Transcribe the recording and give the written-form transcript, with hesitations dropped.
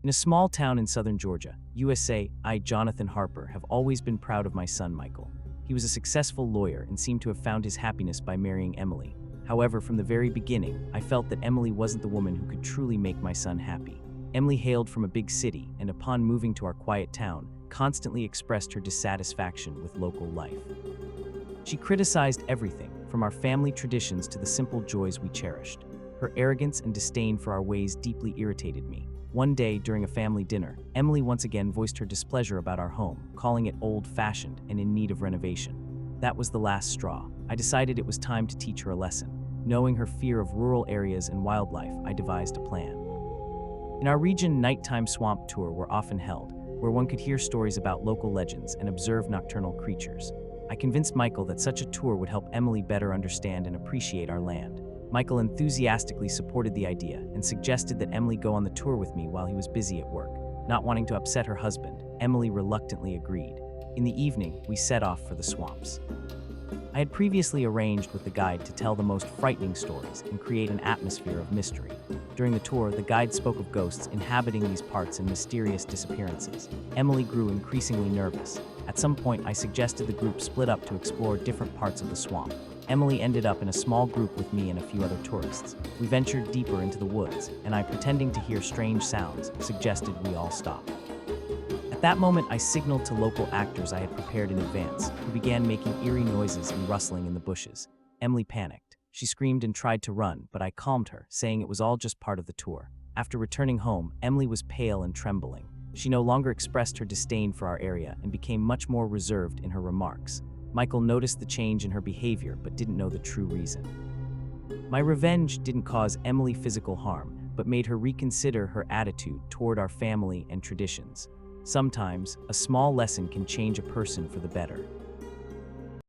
In a small town in southern Georgia, USA, I, Jonathan Harper, have always been proud of my son Michael. He was a successful lawyer and seemed to have found his happiness by marrying Emily. However, from the very beginning, I felt that Emily wasn't the woman who could truly make my son happy. Emily hailed from a big city and upon moving to our quiet town, constantly expressed her dissatisfaction with local life. She criticized everything, from our family traditions to the simple joys we cherished. Her arrogance and disdain for our ways deeply irritated me. One day, during a family dinner, Emily once again voiced her displeasure about our home, calling it old-fashioned and in need of renovation. That was the last straw. I decided it was time to teach her a lesson. Knowing her fear of rural areas and wildlife, I devised a plan. In our region, nighttime swamp tours were often held, where one could hear stories about local legends and observe nocturnal creatures. I convinced Michael that such a tour would help Emily better understand and appreciate our land. Michael enthusiastically supported the idea and suggested that Emily go on the tour with me while he was busy at work. Not wanting to upset her husband, Emily reluctantly agreed. In the evening, we set off for the swamps. I had previously arranged with the guide to tell the most frightening stories and create an atmosphere of mystery. During the tour, the guide spoke of ghosts inhabiting these parts and mysterious disappearances. Emily grew increasingly nervous. At some point, I suggested the group split up to explore different parts of the swamp. Emily ended up in a small group with me and a few other tourists. We ventured deeper into the woods, and I, pretending to hear strange sounds, suggested we all stop. At that moment, I signaled to local actors I had prepared in advance, who began making eerie noises and rustling in the bushes. Emily panicked. She screamed and tried to run, but I calmed her, saying it was all just part of the tour. After returning home, Emily was pale and trembling. She no longer expressed her disdain for our area and became much more reserved in her remarks. Michael noticed the change in her behavior but didn't know the true reason. My revenge didn't cause Emily physical harm, but made her reconsider her attitude toward our family and traditions. Sometimes, a small lesson can change a person for the better.